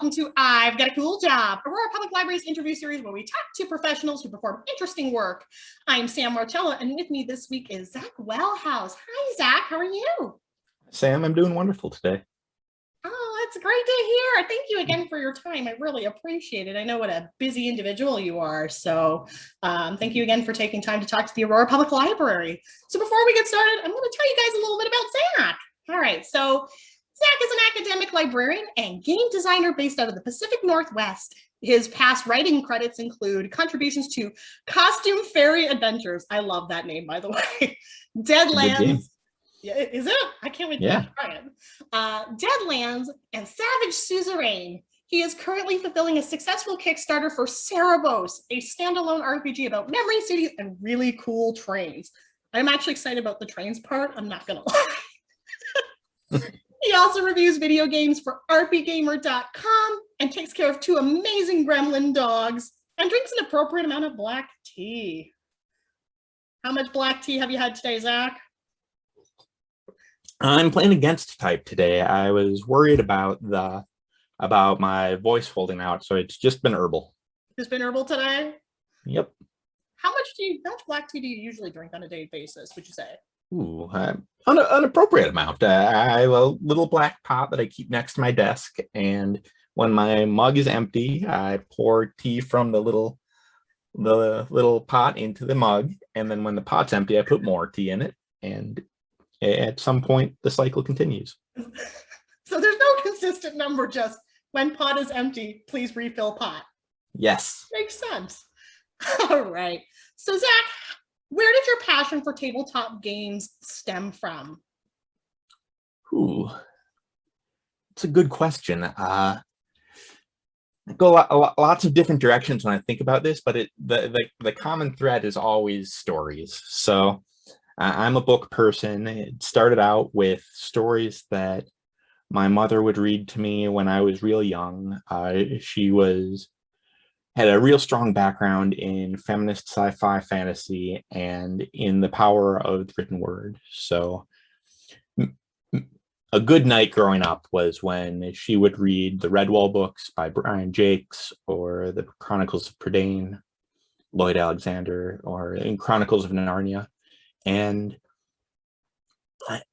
welcome to I've Got a Cool Job, Aurora Public Library's interview series where we talk to professionals who perform interesting work. I'm Sam Martella, and with me this week is Zach Welhouse. Hi, Zach. How are you? Sam, I'm doing wonderful today. Oh, that's great to hear. Thank you again for your time. I really appreciate it. I know what a busy individual you are, so thank you again for taking time to talk to the Aurora Public Library. So before we get started, I'm going to tell you guys a little bit about Zach. All right, so Zach is an academic librarian and game designer based out of the Pacific Northwest. His past writing credits include contributions to Costume Fairy Adventures. I love that name, by the way. Deadlands. Yeah, is it? I can't wait to try it. Deadlands and Savage Suzerain. He is currently fulfilling a successful Kickstarter for Cerebros, a standalone RPG about memory cities and really cool trains. I'm actually excited about the trains part. I'm not gonna lie. He also reviews video games for rpgamer.com and takes care of 2 amazing gremlin dogs and drinks an appropriate amount of black tea. How much black tea have you had today, Zach? I'm playing against type today. I was worried about my voice holding out, so it's just been herbal. Just been herbal today? Yep. How much black tea do you usually drink on a daily basis, would you say? Ooh, an appropriate amount. I have a little black pot that I keep next to my desk, and when my mug is empty, I pour tea from the little pot into the mug, and then when the pot's empty, I put more tea in it, and at some point, the cycle continues. So there's no consistent number, just when pot is empty, please refill pot. Yes. Makes sense. All right. So Zach, where did your passion for tabletop games stem from? Ooh, it's a good question. I go lots of different directions when I think about this, but the common thread is always stories. So I'm a book person. It started out with stories that my mother would read to me when I was real young. She had a real strong background in feminist sci-fi fantasy and in the power of the written word. So a good night growing up was when she would read the Redwall books by Brian Jakes, or the Chronicles of Prydain, Lloyd Alexander, or in Chronicles of Narnia. And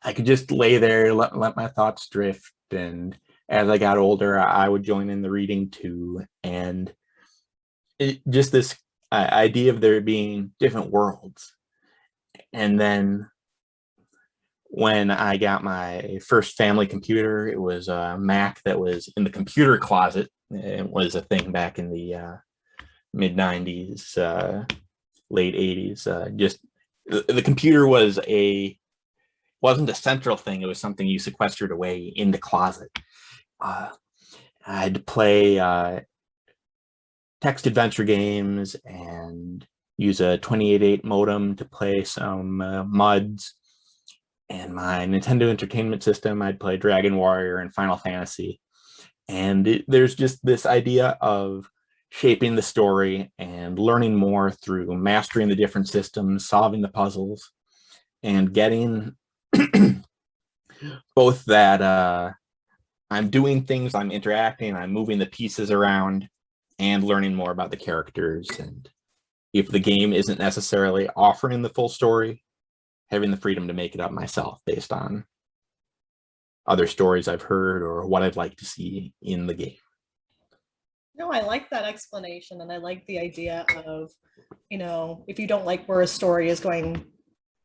I could just lay there, let my thoughts drift. And as I got older, I would join in the reading too. And just this idea of there being different worlds. And then when I got my first family computer, it was a Mac that was in the computer closet. It was a thing back in the mid 90s, late 80s. Just the computer wasn't a central thing. It was something you sequestered away in the closet. I'd play text adventure games and use a 28.8 modem to play some MUDs. And my Nintendo Entertainment System, I'd play Dragon Warrior and Final Fantasy. And there's just this idea of shaping the story and learning more through mastering the different systems, solving the puzzles, and getting both that I'm doing things, I'm interacting, I'm moving the pieces around, and learning more about the characters. And if the game isn't necessarily offering the full story, having the freedom to make it up myself based on other stories I've heard or what I'd like to see in the game. No, I like that explanation, and I like the idea of, if you don't like where a story is going,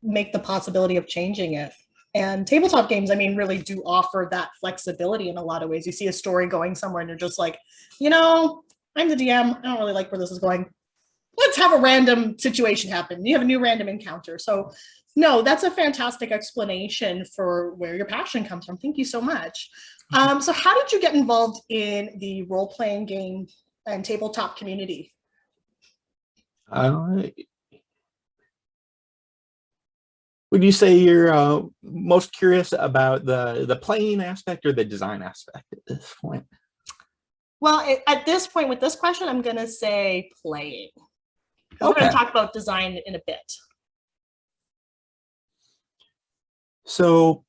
make the possibility of changing it. And tabletop games, really do offer that flexibility in a lot of ways. You see a story going somewhere and you're just like, I'm the DM, I don't really like where this is going. Let's have a random situation happen. You have a new random encounter. So no, that's a fantastic explanation for where your passion comes from. Thank you so much. So how did you get involved in the role-playing game and tabletop community? Would you say you're most curious about the playing aspect or the design aspect at this point? Well, at this point with this question, I'm going to say playing. Okay. We're going to talk about design in a bit. So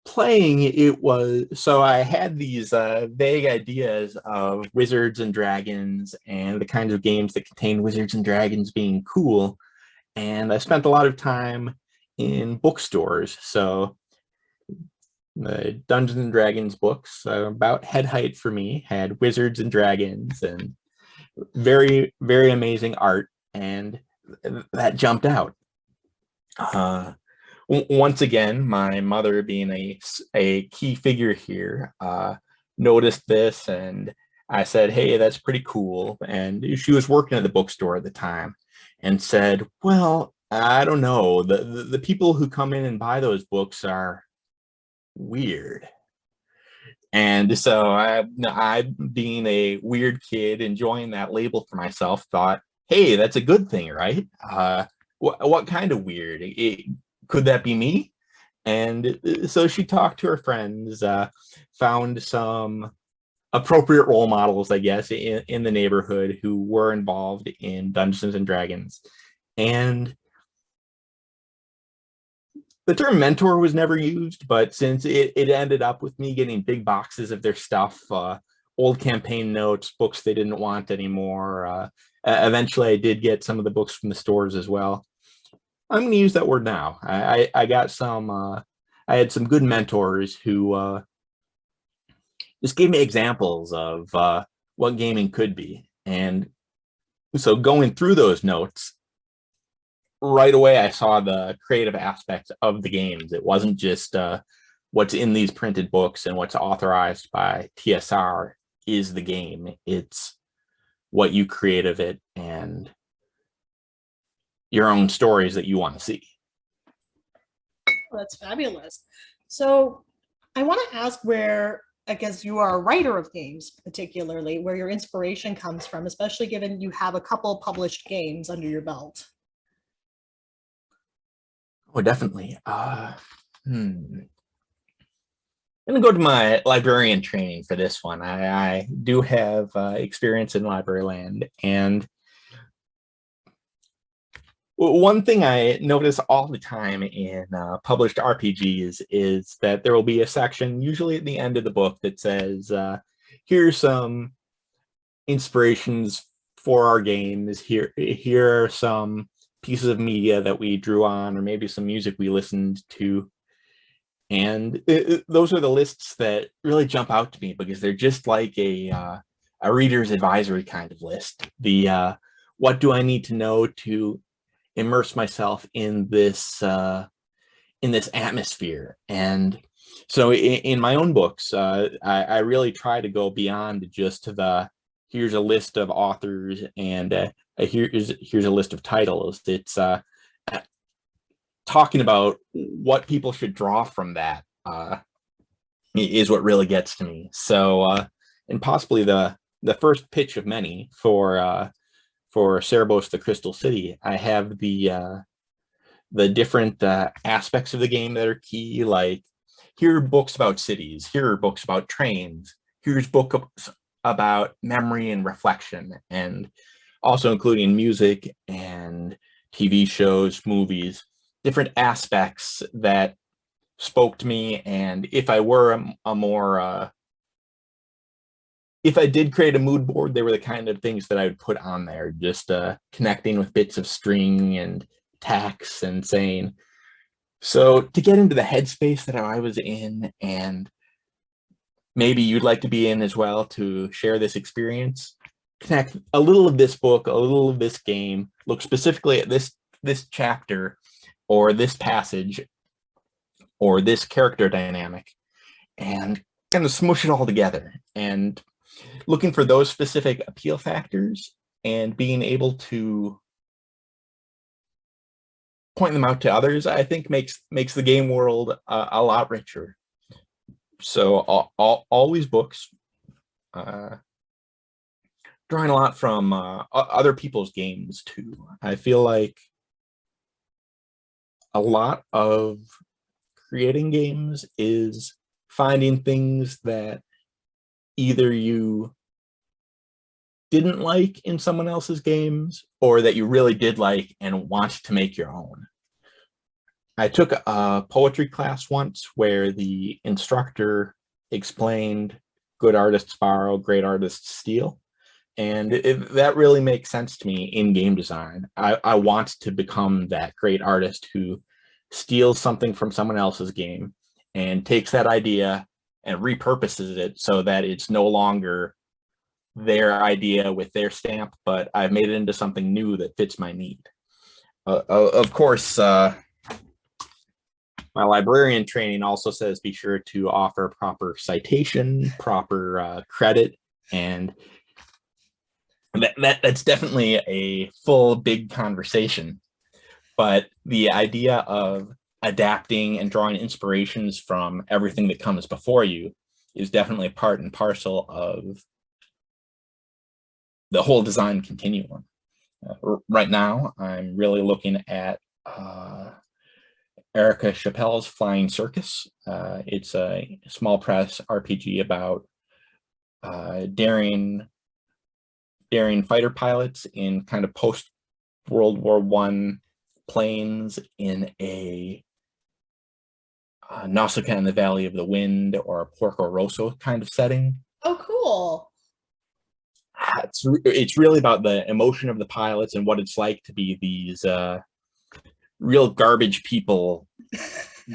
playing, it was, so I had these vague ideas of wizards and dragons and the kinds of games that contain wizards and dragons being cool. And I spent a lot of time in bookstores. So the Dungeons and Dragons books, about head height for me, had wizards and dragons and very, very amazing art. And that jumped out. Once again, my mother, being a key figure here, noticed this, and I said, "Hey, that's pretty cool." And she was working at the bookstore at the time, and said, "Well, I don't know. The people who come in and buy those books are weird." And so I, being a weird kid, enjoying that label for myself, thought, "Hey, that's a good thing, right? What kind of weird? Could that be me?" And so she talked to her friends, found some appropriate role models, I guess, in the neighborhood who were involved in Dungeons and Dragons. And the term mentor was never used, but since it ended up with me getting big boxes of their stuff, old campaign notes, books they didn't want anymore. Eventually, I did get some of the books from the stores as well. I'm going to use that word now. I got some, I had some good mentors who just gave me examples of what gaming could be. And so going through those notes, right away, I saw the creative aspects of the games. It wasn't just what's in these printed books and what's authorized by TSR is the game. It's what you create of it and your own stories that you want to see. Oh, that's fabulous. So I want to ask where, I guess you are a writer of games, particularly where your inspiration comes from, especially given you have a couple published games under your belt. Oh, definitely. I'm gonna go to my librarian training for this one. I do have experience in library land, and one thing I notice all the time in published RPGs is that there will be a section, usually at the end of the book, that says, here's some inspirations for our games. Here are some pieces of media that we drew on, or maybe some music we listened to. And those are the lists that really jump out to me because they're just like a reader's advisory kind of list. The what do I need to know to immerse myself in this atmosphere? And so in my own books, I really try to go beyond just the here's a list of authors and here's a list of titles. It's talking about what people should draw from that is what really gets to me. So and possibly the first pitch of many for Cerebros, the Crystal City, I have the different aspects of the game that are key. Like, here are books about cities, here are books about trains, here's books about memory and reflection, and also including music and TV shows, movies, different aspects that spoke to me. And if I were a more if I did create a mood board, they were the kind of things that I would put on there, just connecting with bits of string and tacks and saying, so to get into the headspace that I was in, and maybe you'd like to be in as well to share this experience, connect a little of this book, a little of this game, look specifically at this chapter or this passage or this character dynamic, and kind of smush it all together. And looking for those specific appeal factors and being able to point them out to others, I think makes the game world a lot richer. So always books, drawing a lot from other people's games too. I feel like a lot of creating games is finding things that either you didn't like in someone else's games or that you really did like and want to make your own. I took a poetry class once where the instructor explained good artists borrow, great artists steal. And that really makes sense to me in game design. I want to become that great artist who steals something from someone else's game and takes that idea and repurposes it so that it's no longer their idea with their stamp, but I've made it into something new that fits my need. Of course, my librarian training also says be sure to offer proper citation, proper credit, and that's definitely a full big conversation. But the idea of adapting and drawing inspirations from everything that comes before you is definitely part and parcel of the whole design continuum. Right now, I'm really looking at Erica Chappelle's Flying Circus. It's a small press RPG about daring fighter pilots in kind of post World War I planes in a Nausicaa in the Valley of the Wind or a Porco Rosso kind of setting. Oh, cool. It's really about the emotion of the pilots and what it's like to be these real garbage people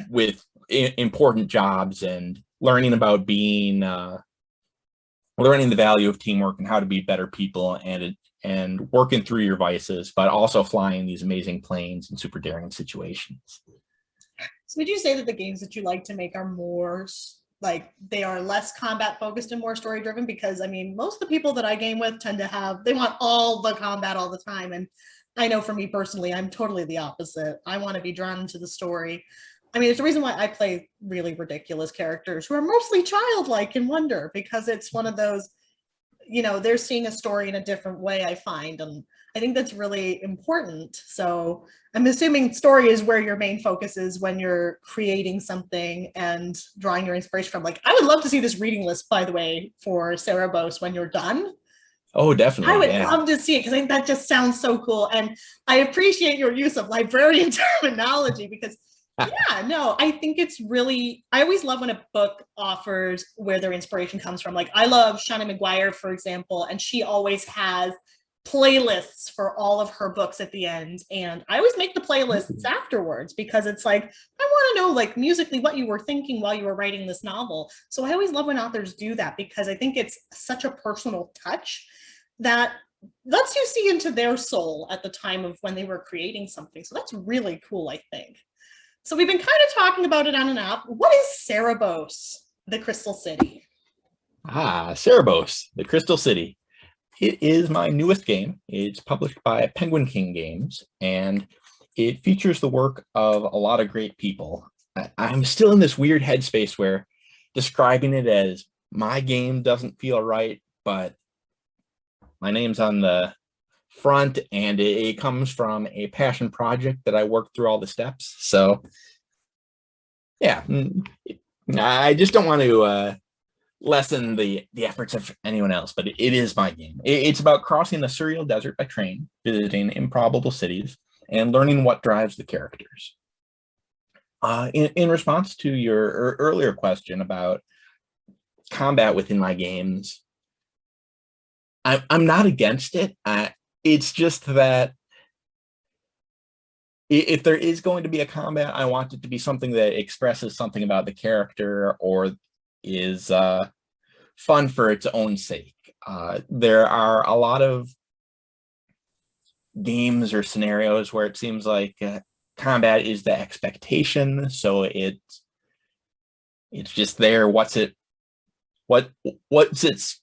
with important jobs, and learning about being learning the value of teamwork and how to be better people, and working through your vices, but also flying these amazing planes in super daring situations. So would you say that the games that you like to make are more like they are less combat focused and more story driven? Because I mean, most of the people that I game with tend to have, they want all the combat all the time. And I know for me personally, I'm totally the opposite. I want to be drawn into the story. I mean, there's a reason why I play really ridiculous characters who are mostly childlike and wonder, because it's one of those, you know, they're seeing a story in a different way, I find. And I think that's really important. So I'm assuming story is where your main focus is when you're creating something and drawing your inspiration from. Like, I would love to see this reading list, by the way, for Cerebros when you're done. Oh, definitely. I would love to see it because I think that just sounds so cool. And I appreciate your use of librarian terminology because yeah, no, I think it's really, I always love when a book offers where their inspiration comes from. Like I love Shauna McGuire, for example, and she always has playlists for all of her books at the end. And I always make the playlists afterwards because it's like, I want to know like musically what you were thinking while you were writing this novel. So I always love when authors do that because I think it's such a personal touch that lets you see into their soul at the time of when they were creating something. So that's really cool, I think. So we've been kind of talking about it on and off. What is Cerebros, the Crystal City? Cerebros, the Crystal City. It is my newest game. It's published by Penguin King Games, and it features the work of a lot of great people. I'm still in this weird headspace where describing it as my game doesn't feel right, but my name's on the front and it comes from a passion project that I worked through all the steps. So yeah, I just don't want to lessen the efforts of anyone else, but it is my game. It's about crossing the surreal desert by train, visiting improbable cities, and learning what drives the characters. In response to your earlier question about combat within my games, I'm not against it. It's just that if there is going to be a combat, I want it to be something that expresses something about the character or is fun for its own sake. There are a lot of games or scenarios where it seems like combat is the expectation, so it's just there. What's its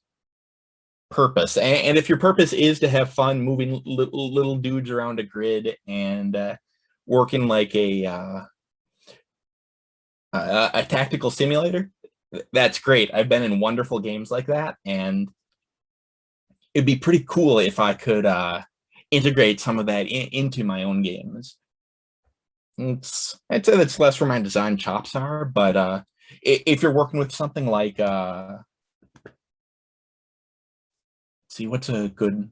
purpose? And if your purpose is to have fun moving little dudes around a grid and working like a tactical simulator, that's great. I've been in wonderful games like that, and it'd be pretty cool if I could integrate some of that into my own games. I'd say that's less where my design chops are, but if you're working with something like see what's a good,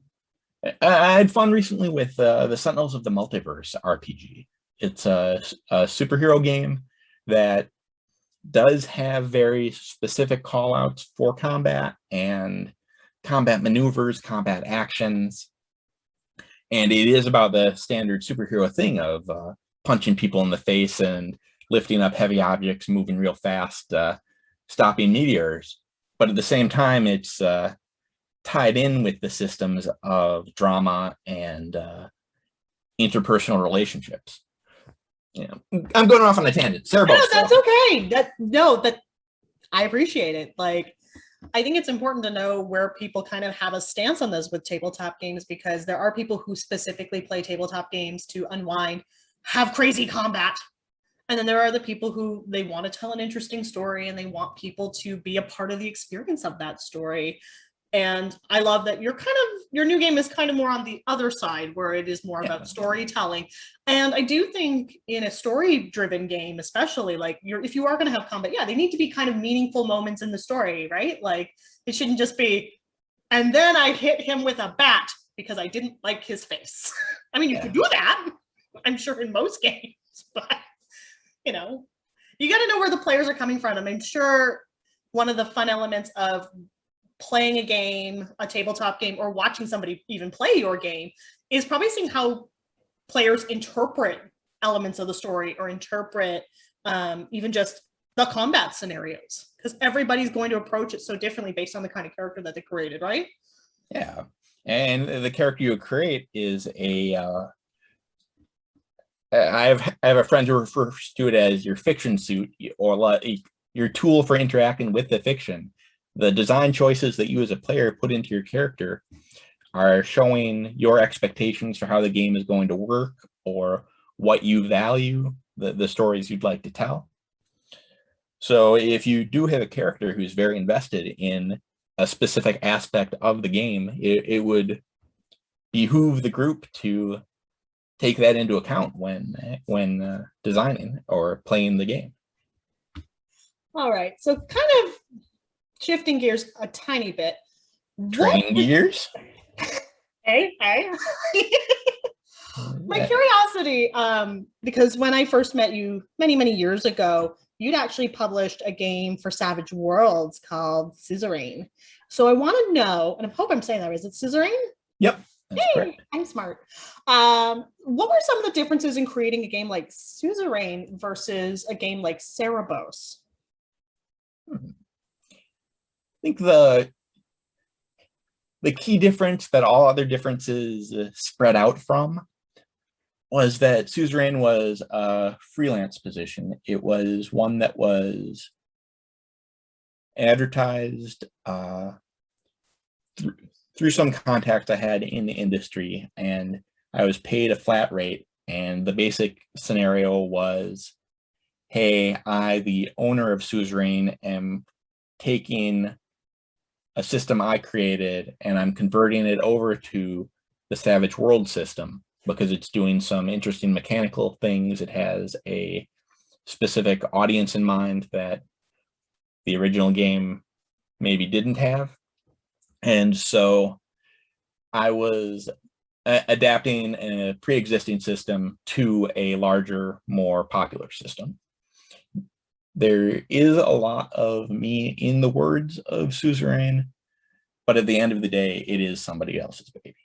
I had fun recently with the Sentinels of the Multiverse RPG. It's a superhero game that does have very specific call outs for combat and combat maneuvers, combat actions. And it is about the standard superhero thing of punching people in the face and lifting up heavy objects, moving real fast, stopping meteors. But at the same time, it's tied in with the systems of drama and interpersonal relationships. You know, I'm going off on a tangent. Cerebos, no, that's okay. That I appreciate it. Like, I think it's important to know where people kind of have a stance on this with tabletop games, because there are people who specifically play tabletop games to unwind, have crazy combat. And then there are the people who they want to tell an interesting story and they want people to be a part of the experience of that story. And I love that your new game is kind of more on the other side, where it is more about storytelling. And I do think in a story-driven game, especially, like if you are going to have combat, they need to be kind of meaningful moments in the story, right? Like it shouldn't just be, and then I hit him with a bat because I didn't like his face. I mean, you could do that, I'm sure, in most games, but you got to know where the players are coming from. I'm sure one of the fun elements of playing a game, a tabletop game, or watching somebody even play your game is probably seeing how players interpret elements of the story or interpret even just the combat scenarios, because everybody's going to approach it so differently based on the kind of character that they created, right? Yeah. And the character you create is I have a friend who refers to it as your fiction suit, or your tool for interacting with the fiction. The design choices that you as a player put into your character are showing your expectations for how the game is going to work, or what you value, the stories you'd like to tell. So if you do have a character who's very invested in a specific aspect of the game, it would behoove the group to take that into account when designing or playing the game. All right, so kind of shifting gears a tiny bit. Training gears? Hey. My curiosity, because when I first met you many years ago, you'd actually published a game for Savage Worlds called Suzerain. So I want to know, and I hope I'm saying that, is it Suzerain? Yep. Hey, I'm smart. What were some of the differences in creating a game like Suzerain versus a game like Cerebros? I think the key difference that all other differences spread out from was that Suzerain was a freelance position. It was one that was advertised through some contacts I had in the industry, and I was paid a flat rate. And the basic scenario was, hey, I, the owner of Suzerain, am taking a system I created and I'm converting it over to the Savage World system because it's doing some interesting mechanical things. It has a specific audience in mind that the original game maybe didn't have. And so I was adapting a pre-existing system to a larger, more popular system. There is a lot of me in the words of Suzerain, but at the end of the day, it is somebody else's baby.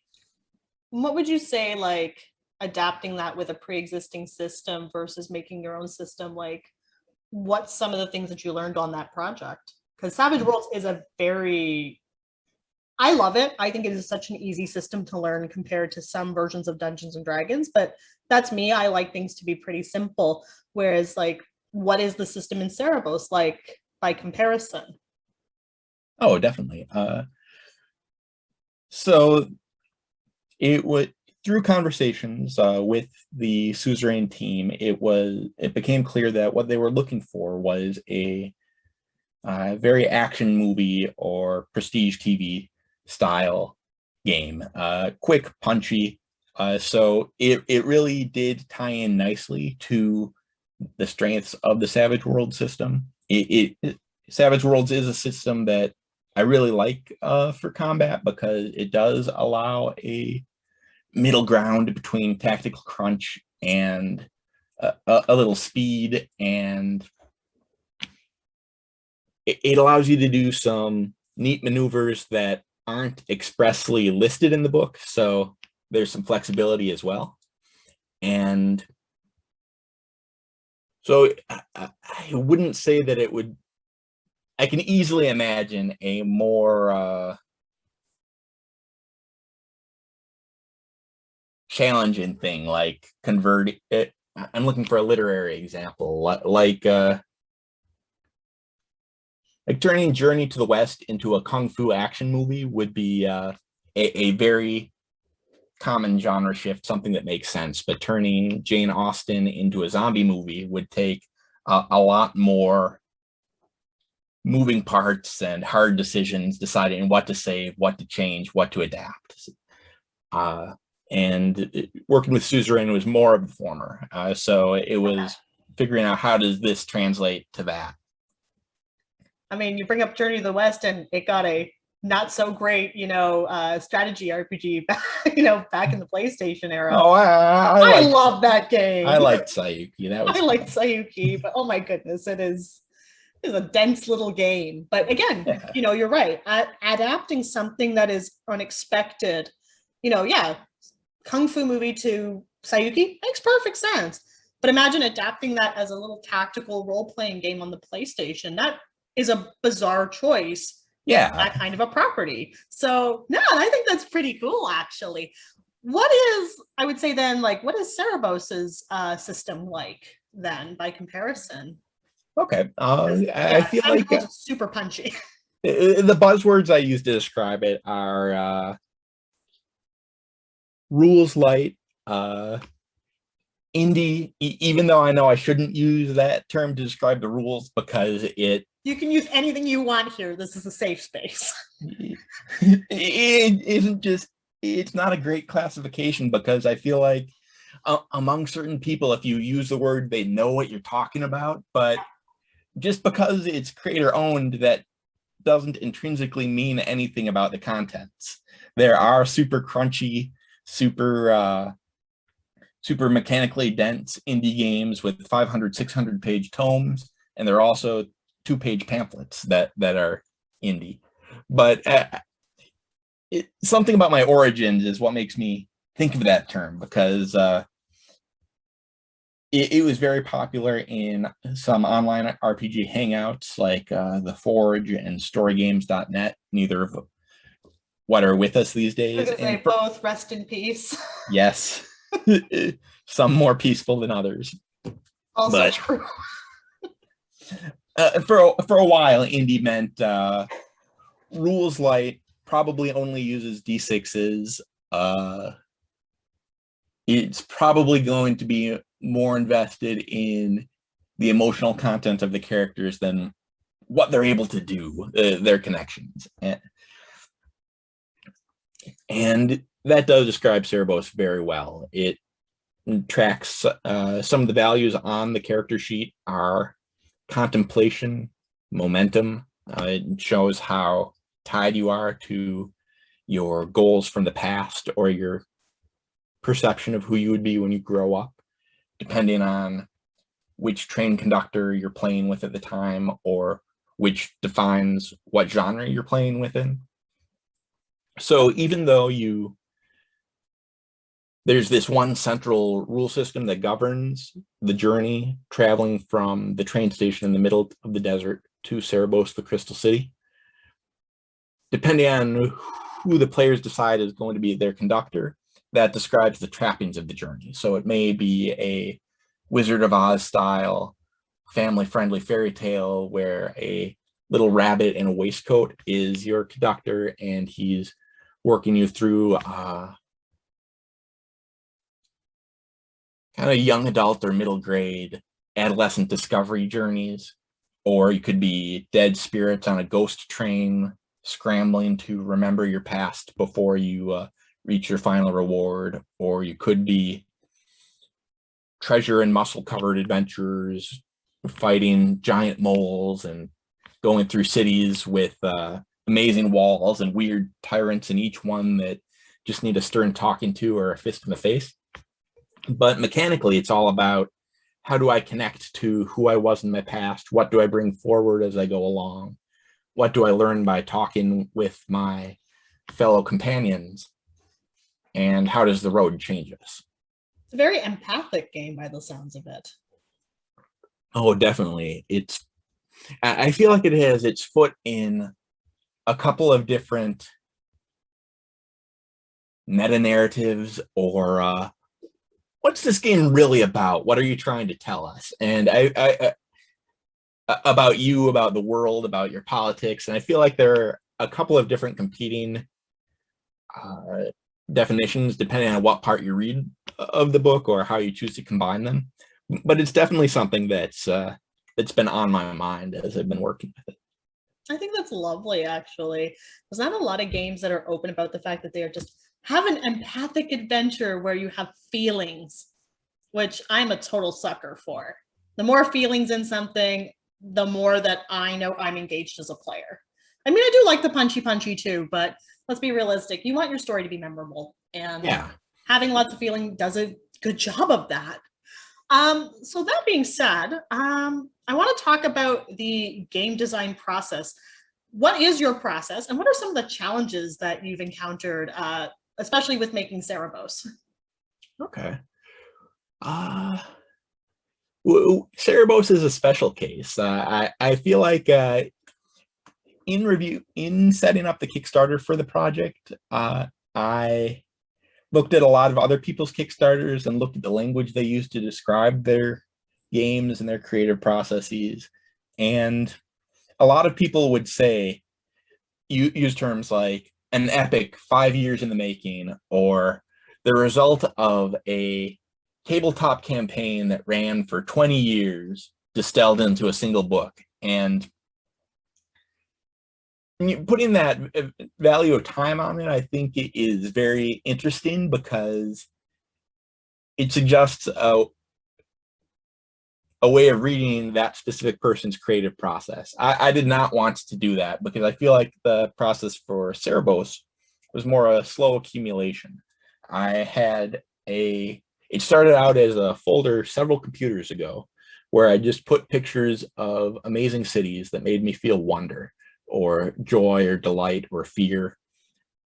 What would you say, like, adapting that with a pre-existing system versus making your own system? Like, what's some of the things that you learned on that project? Because Savage Worlds is I love it. I think it is such an easy system to learn compared to some versions of Dungeons and Dragons, but that's me. I like things to be pretty simple. Whereas, like, what is the system in Cerebros like by comparison? Oh, definitely. So it would, through conversations with the Suzerain team, it became clear that what they were looking for was a very action movie or prestige TV style game, quick, punchy. So it really did tie in nicely to the strengths of the Savage World system. Savage Worlds is a system that I really like for combat because it does allow a middle ground between tactical crunch and a little speed, and it allows you to do some neat maneuvers that aren't expressly listed in the book. So there's some flexibility as well. And so I wouldn't say that it would, I can easily imagine a more challenging thing, like convert it. I'm looking for a literary example, like turning Journey to the West into a kung fu action movie would be a very common genre shift, something that makes sense. But turning Jane Austen into a zombie movie would take a lot more moving parts and hard decisions, deciding what to save, what to change, what to adapt. And working with Suzerain was more of the former. So it was figuring out, how does this translate to that? I mean, you bring up Journey to the West, and it got a not so great, strategy RPG, back in the PlayStation era. Oh, I love that game. I liked Sayuki. I liked Sayuki, but oh my goodness, it is a dense little game. But again, yeah. You're right. Adapting something that is unexpected, kung fu movie to Sayuki makes perfect sense. But imagine adapting that as a little tactical role-playing game on the PlayStation. That is a bizarre choice. Yeah. That kind of a property. So no, I think that's pretty cool, actually. What is, I would say then, like, what is Cerebros's system like then by comparison? Okay. I feel like it's super punchy. The buzzwords I use to describe it are rules light, indie, even though I know I shouldn't use that term to describe the rules, because you can use anything you want here. This is a safe space. It isn't just, it's not a great classification, because I feel like among certain people, if you use the word, they know what you're talking about. But just because it's creator owned, that doesn't intrinsically mean anything about the contents. There are super crunchy, super mechanically dense indie games with 500, 600 page tomes, and there are also 2-page pamphlets that are indie. But something about my origins is what makes me think of that term, because it was very popular in some online RPG hangouts like The Forge and StoryGames.net, neither of what are with us these days. And both rest in peace. Yes. Some more peaceful than others. Also true. For a while, indie meant rules light, probably only uses D6s. It's probably going to be more invested in the emotional content of the characters than what they're able to do, their connections. And that does describe Cerebros very well. It tracks some of the values on the character sheet are contemplation, momentum. It shows how tied you are to your goals from the past, or your perception of who you would be when you grow up, depending on which train conductor you're playing with at the time, or which defines what genre you're playing within. So even though there's this one central rule system that governs the journey, traveling from the train station in the middle of the desert to Cerebros, the Crystal City, depending on who the players decide is going to be their conductor, that describes the trappings of the journey. So it may be a Wizard of Oz style, family-friendly fairy tale where a little rabbit in a waistcoat is your conductor, and he's working you through kind of young adult or middle grade adolescent discovery journeys. Or you could be dead spirits on a ghost train, scrambling to remember your past before you reach your final reward. Or you could be treasure and muscle covered adventurers, fighting giant moles and going through cities with amazing walls and weird tyrants in each one that just need a stern talking to or a fist in the face. But mechanically, it's all about how do I connect to who I was in my past? What do I bring forward as I go along? What do I learn by talking with my fellow companions? And how does the road change us? It's a very empathic game by the sounds of it. Oh, definitely. I feel like it has its foot in a couple of different meta narratives, or what's this game really about? What are you trying to tell us? And I about you, about the world, about your politics. And I feel like there are a couple of different competing definitions depending on what part you read of the book or how you choose to combine them. But it's definitely something that's been on my mind as I've been working with it. I think that's lovely, actually. There's not a lot of games that are open about the fact that they are just have an empathic adventure where you have feelings, which I'm a total sucker for. The more feelings in something, the more that I know I'm engaged as a player. I mean, I do like the punchy too, but let's be realistic. You want your story to be memorable, and Yeah. having lots of feeling does a good job of that. So that being said, I want to talk about the game design process. What is your process, and what are some of the challenges that you've encountered, especially with making cerebros? Okay. Cerebros is a special case. I feel like in setting up the Kickstarter for the project, I looked at a lot of other people's Kickstarters and looked at the language they use to describe their games and their creative processes. And a lot of people would say, use terms like an epic 5 years in the making, or the result of a tabletop campaign that ran for 20 years distilled into a single book. And putting that value of time on it, I think it is very interesting because it suggests a way of reading that specific person's creative process. I did not want to do that because I feel like the process for Cerebros was more a slow accumulation. It started out as a folder several computers ago where I just put pictures of amazing cities that made me feel wonder or joy or delight or fear,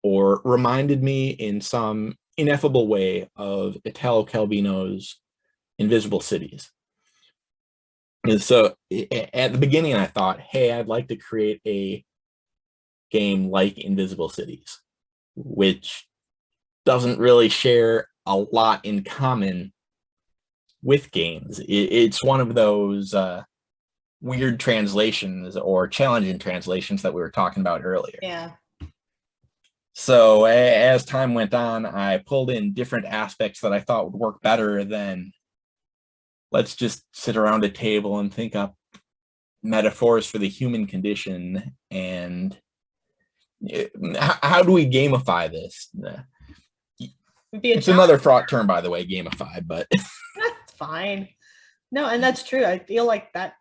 or reminded me in some ineffable way of Italo Calvino's Invisible Cities. And so at the beginning, I thought, hey, I'd like to create a game like Invisible Cities, which doesn't really share a lot in common with games. It's one of those weird translations or challenging translations that we were talking about earlier. Yeah. So as time went on, I pulled in different aspects that I thought would work better than let's just sit around a table and think up metaphors for the human condition and how do we gamify this? It's another fraught term, by the way, gamify, but that's fine. No, and that's true. I feel like that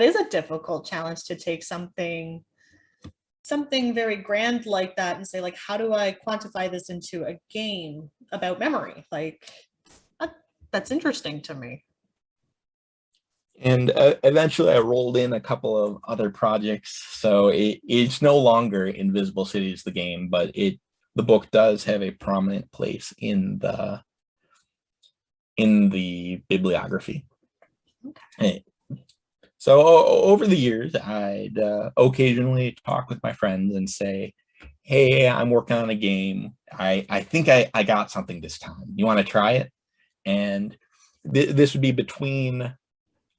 is a difficult challenge to take something very grand like that and say, like, how do I quantify this into a game about memory? Like, that's interesting to me. And eventually I rolled in a couple of other projects. So it's no longer Invisible Cities, the game, but the book does have a prominent place in the bibliography. Okay. So over the years, I'd occasionally talk with my friends and say, hey, I'm working on a game. I think I got something this time. You want to try it? And this would be between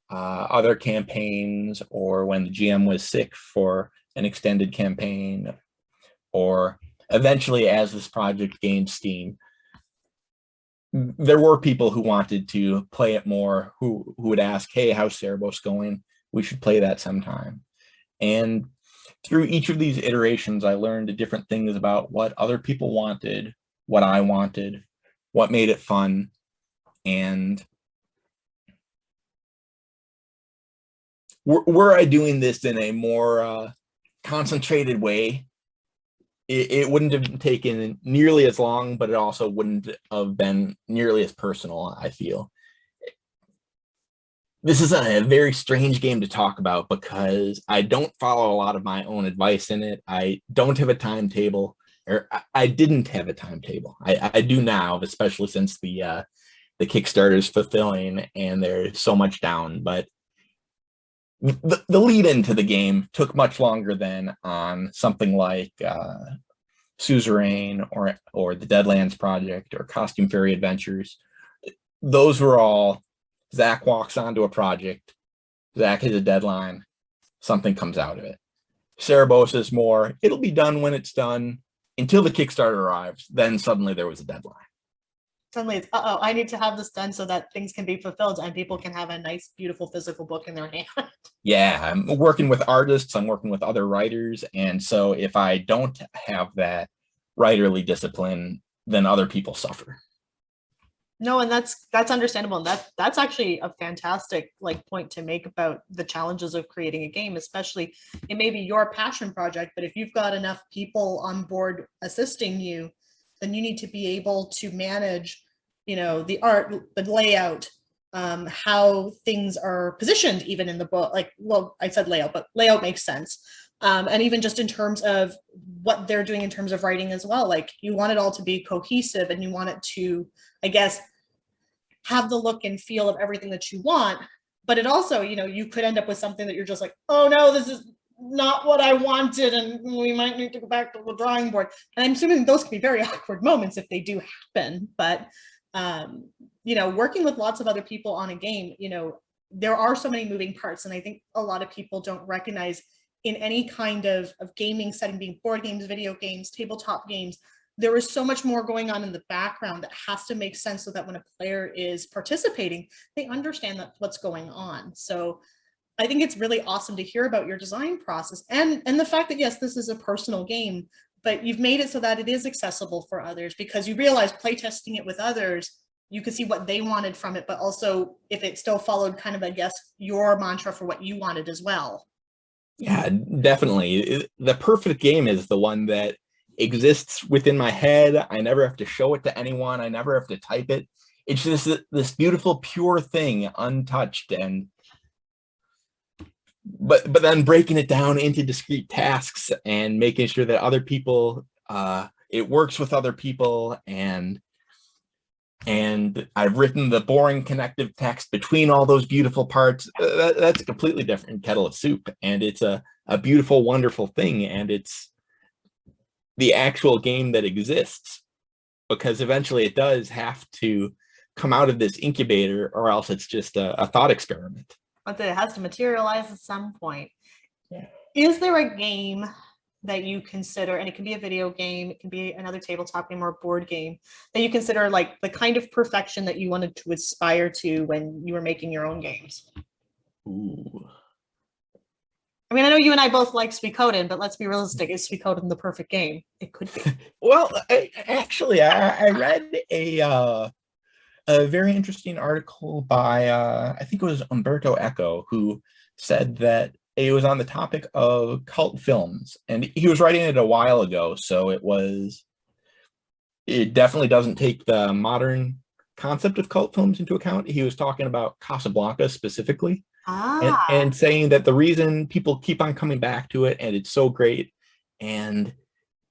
other campaigns, or when the GM was sick for an extended campaign, or eventually as this project gained steam. There were people who wanted to play it more, who would ask, hey, how's Cerebros going? We should play that sometime. And through each of these iterations, I learned different things about what other people wanted, what I wanted, what made it fun. And were I doing this in a more concentrated way, it wouldn't have taken nearly as long, but it also wouldn't have been nearly as personal, I feel. This is a very strange game to talk about because I don't follow a lot of my own advice in it. I don't have a timetable, or I didn't have a timetable. I do now, especially since the Kickstarter is fulfilling and there's so much down. But the lead into the game took much longer than on something like Suzerain or the Deadlands Project or Costume Fairy Adventures. Those were all Zach walks onto a project, Zach has a deadline, something comes out of it. Cerebros is more, it'll be done when it's done until the Kickstarter arrives. Then suddenly there was a deadline. Suddenly it's, uh-oh, I need to have this done so that things can be fulfilled and people can have a nice, beautiful physical book in their hand. Yeah, I'm working with artists, I'm working with other writers. And so if I don't have that writerly discipline, then other people suffer. No, and that's understandable. And that's actually a fantastic point to make about the challenges of creating a game, especially it may be your passion project, but if you've got enough people on board assisting you, then you need to be able to manage, the art, the layout, how things are positioned, even in the book. Well, I said layout, but layout makes sense. And even just in terms of what they're doing in terms of writing as well, you want it all to be cohesive and you want it to, I guess, have the look and feel of everything that you want. But it also, you could end up with something that you're just like, oh no, this is not what I wanted, and we might need to go back to the drawing board. And I'm assuming those can be very awkward moments if they do happen. But working with lots of other people on a game, there are so many moving parts, and I think a lot of people don't recognize in any kind of gaming setting, being board games, video games, tabletop games, there is so much more going on in the background that has to make sense so that when a player is participating, they understand that what's going on. So I think it's really awesome to hear about your design process and the fact that, yes, this is a personal game, but you've made it so that it is accessible for others, because you realize playtesting it with others, you could see what they wanted from it, but also if it still followed kind of, I guess, your mantra for what you wanted as well. Yeah, definitely. The perfect game is the one that exists within my head. I never have to show it to anyone. I never have to type it. It's just this beautiful, pure thing, untouched, but then breaking it down into discrete tasks and making sure that other people, it works with other people, and I've written the boring connective text between all those beautiful parts. That's a completely different kettle of soup, and it's a beautiful, wonderful thing, and it's the actual game that exists, because eventually it does have to come out of this incubator, or else it's just a thought experiment. But it has to materialize at some point. Yeah. Is there a game that you consider, and it can be a video game, it can be another tabletop game or a board game, that you consider the kind of perfection that you wanted to aspire to when you were making your own games? Ooh. I mean, I know you and I both like Suikoden, but let's be realistic. Is Suikoden the perfect game? It could be. Well, I read a very interesting article by, I think it was Umberto Eco, who said that it was on the topic of cult films, and he was writing it a while ago, so it definitely doesn't take the modern concept of cult films into account. He was talking about Casablanca specifically, and saying that the reason people keep on coming back to it, and it's so great, and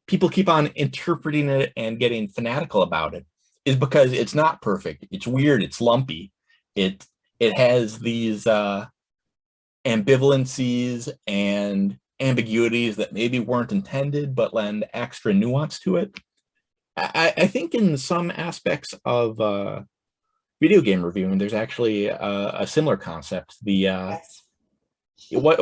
people keep on interpreting it and getting fanatical about it, is because it's not perfect. It's weird. It's lumpy. It has these ambivalencies and ambiguities that maybe weren't intended, but lend extra nuance to it. I think in some aspects of video game reviewing, there's actually a similar concept. The Yes. what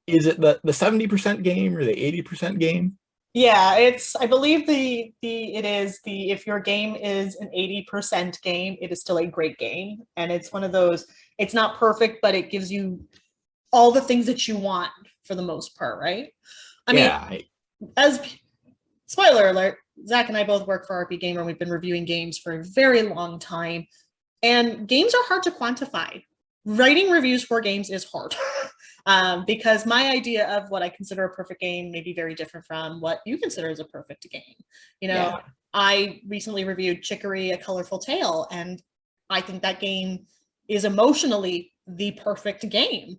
is it, the 70% game or the 80% game? Yeah, I believe if your game is an 80% game, it is still a great game. And it's one of those, it's not perfect, but it gives you all the things that you want for the most part, right? I mean, as spoiler alert, Zach and I both work for RP Gamer, and we've been reviewing games for a very long time. And games are hard to quantify. Writing reviews for games is hard. Because my idea of what I consider a perfect game may be very different from what you consider as a perfect game. I recently reviewed Chicory, A Colorful Tale, and I think that game is emotionally the perfect game.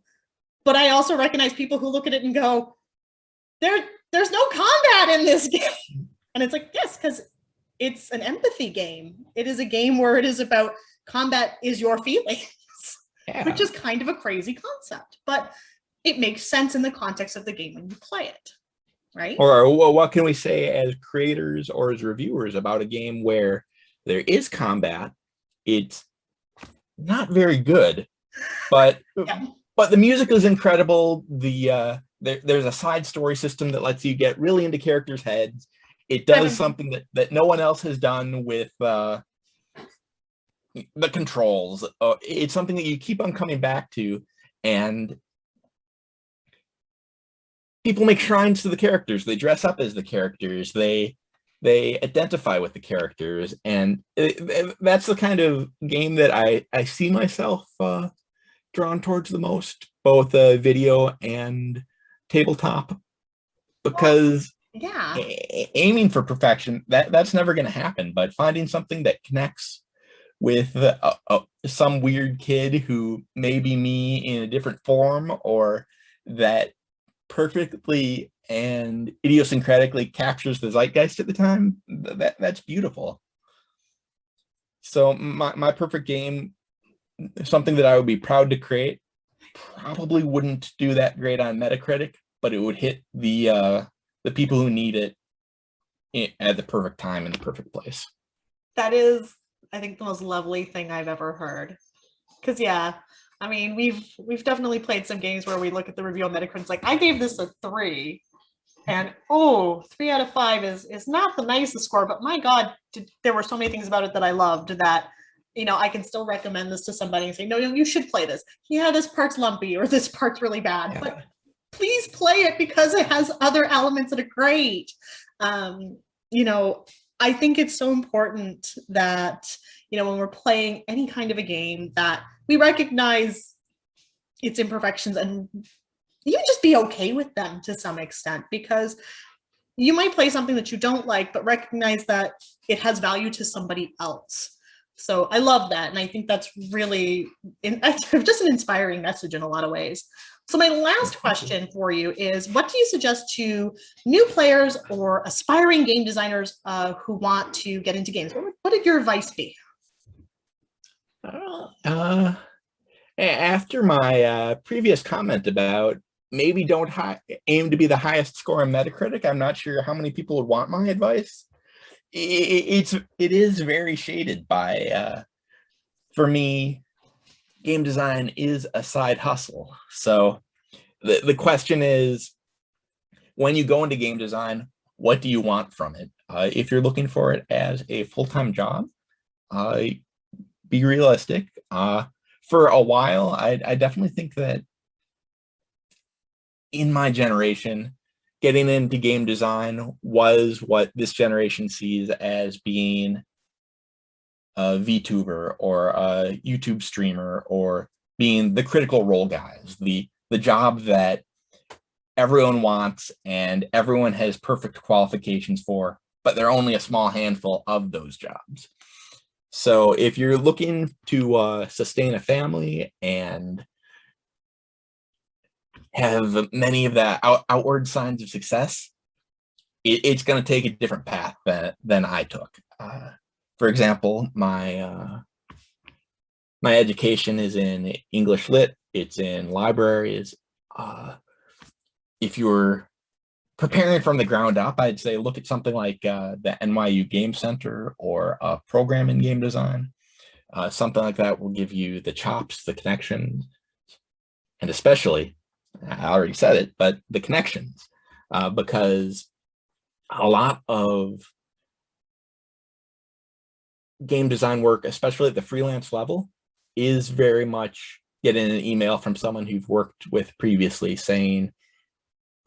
But I also recognize people who look at it and go, there's no combat in this game. And it's like, yes, because it's an empathy game. It is a game where it is about combat is your feelings, which is kind of a crazy concept, but it makes sense in the context of the game when you play it, right? Or well, what can we say as creators or as reviewers about a game where there is combat? It's not very good, but but the music is incredible. There's a side story system that lets you get really into characters' heads. It does something that no one else has done with the controls. It's something that you keep on coming back to, and people make shrines to the characters. They dress up as the characters. They identify with the characters, and that's the kind of game that I see myself drawn towards the most, both video and tabletop, because aiming for perfection, that's never going to happen. But finding something that connects with some weird kid who may be me in a different form, or that perfectly and idiosyncratically captures the zeitgeist at the time, that's beautiful. So my perfect game, something that I would be proud to create, probably wouldn't do that great on Metacritic, but it would hit the people who need it at the perfect time in the perfect place. That is, I think, the most lovely thing I've ever heard. Because I mean, we've definitely played some games where we look at the review on Metacritic. It's like, I gave this a 3, and 3 out of 5 is not the nicest score, but my God, there were so many things about it that I loved that, I can still recommend this to somebody and say, no, you should play this. Yeah, this part's lumpy or this part's really bad, but please play it because it has other elements that are great. I think it's so important that, when we're playing any kind of a game, that we recognize its imperfections and you just be okay with them to some extent, because you might play something that you don't like, but recognize that it has value to somebody else. So I love that. And I think that's really just an inspiring message in a lot of ways. So my last question for you is, what do you suggest to new players or aspiring game designers who want to get into games? What would your advice be? After my previous comment about maybe don't aim to be the highest score on Metacritic, I'm not sure how many people would want my advice. It is very shaded by, for me, game design is a side hustle. So the question is, when you go into game design, what do you want from it? If you're looking for it as a full-time job, be realistic. For a while, I definitely think that in my generation, getting into game design was what this generation sees as being a VTuber or a YouTube streamer, or being the Critical Role guys, the job that everyone wants and everyone has perfect qualifications for, but there are only a small handful of those jobs. So if you're looking to sustain a family and have many of the outward signs of success, it's going to take a different path than I took. For example, my education is in English Lit. It's in libraries. If you're preparing from the ground up, I'd say look at something like the NYU Game Center or a program in game design. Something like that will give you the chops, the connections, and especially, I already said it, but the connections, because a lot of game design work, especially at the freelance level, is very much getting an email from someone you've worked with previously saying,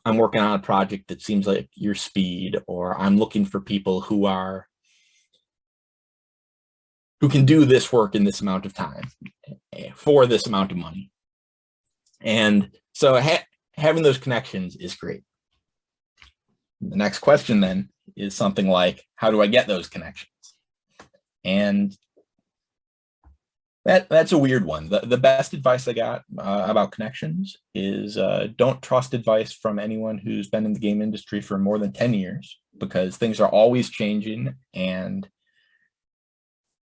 I'm working on a project that seems like your speed, or I'm looking for people who can do this work in this amount of time for this amount of money. And so having those connections is great. The next question then is something like, how do I get those connections? And That's a weird one. The best advice I got about connections is don't trust advice from anyone who's been in the game industry for more than 10 years, because things are always changing, and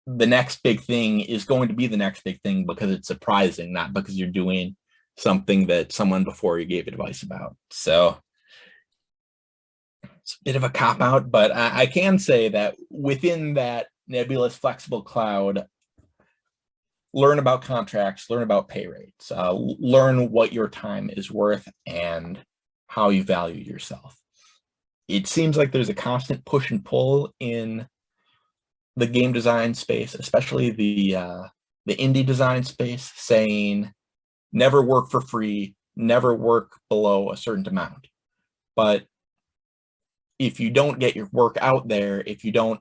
the next big thing is going to be the next big thing because it's surprising, not because you're doing something that someone before you gave advice about. So it's a bit of a cop-out, but I can say that within that nebulous flexible cloud, learn about contracts, learn about pay rates, learn what your time is worth and how you value yourself. It seems like there's a constant push and pull in the game design space, especially the indie design space, saying never work for free, never work below a certain amount. But if you don't get your work out there, if you don't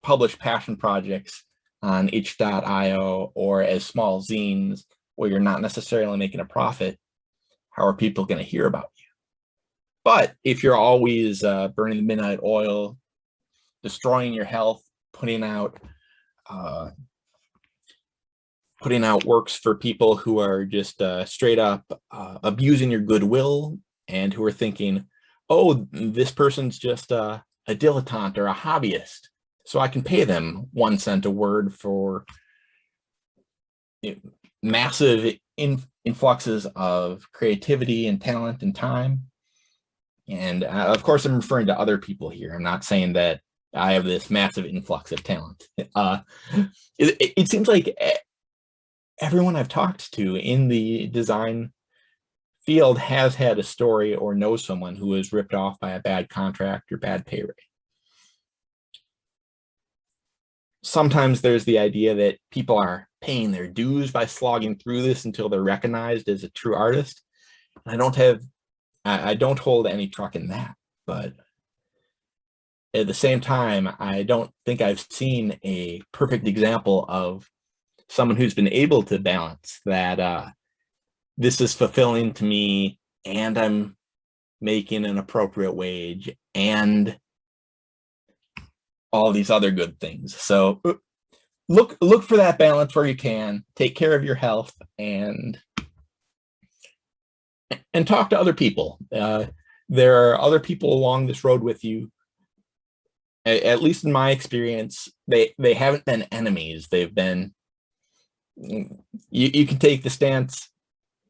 publish passion projects on itch.io or as small zines where you're not necessarily making a profit, how are people going to hear about you? But if you're always burning the midnight oil, destroying your health, putting out works for people who are just straight up abusing your goodwill, and who are thinking, oh, this person's just a dilettante or a hobbyist, so I can pay them 1 cent a word for massive influxes of creativity and talent and time. And of course, I'm referring to other people here. I'm not saying that I have this massive influx of talent. It seems like everyone I've talked to in the design field has had a story or knows someone who was ripped off by a bad contract or bad pay rate. Sometimes there's the idea that people are paying their dues by slogging through this until they're recognized as a true artist. I don't hold any truck in that, but at the same time, I don't think I've seen a perfect example of someone who's been able to balance that. This is fulfilling to me, and I'm making an appropriate wage, and all these other good things. So look for that balance where you can. Take care of your health and talk to other people. There are other people along this road with you. At least in my experience, they haven't been enemies. They've been, you can take the stance,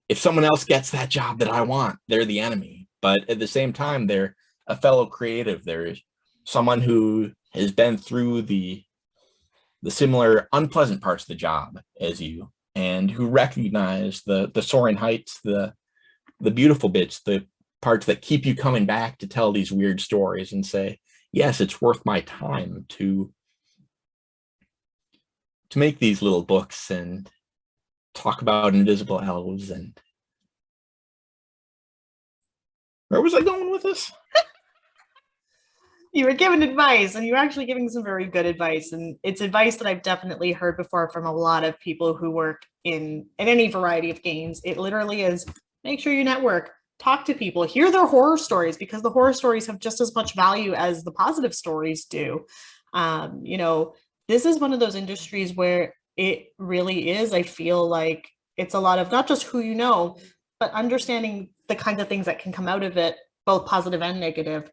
if someone else gets that job that I want, they're the enemy. But at the same time, they're a fellow creative. There's someone who has been through the similar unpleasant parts of the job as you, and who recognize the soaring heights, the beautiful bits, the parts that keep you coming back to tell these weird stories and say, yes, it's worth my time to make these little books and talk about invisible elves. And where was I going with this? You were giving advice, and you're actually giving some very good advice, and it's advice that I've definitely heard before from a lot of people who work in any variety of games. It literally is, make sure you network, talk to people, hear their horror stories, because the horror stories have just as much value as the positive stories do. This is one of those industries where it really is, I feel like it's a lot of not just who you know, but understanding the kinds of things that can come out of it, both positive and negative.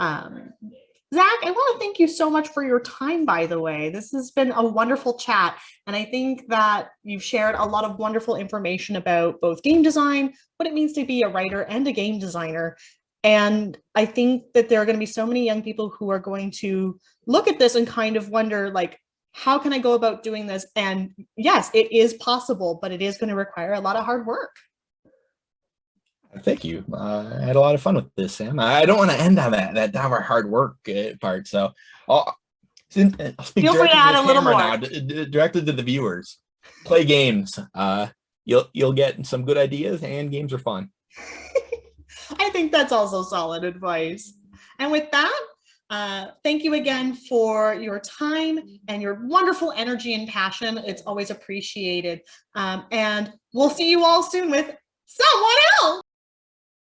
Zach, I want to thank you so much for your time, by the way. This has been a wonderful chat, and I think that you've shared a lot of wonderful information about both game design, what it means to be a writer and a game designer. And I think that there are going to be so many young people who are going to look at this and kind of wonder, like, how can I go about doing this? And yes, it is possible, but it is going to require a lot of hard work. Thank you. I had a lot of fun with this, Sam. I don't want to end on that downright hard work part. So I'll speak Feel free to add a little more now, directly to the viewers. Play games. You'll get some good ideas, and games are fun. I think that's also solid advice. And with that, thank you again for your time and your wonderful energy and passion. It's always appreciated. And we'll see you all soon with someone else.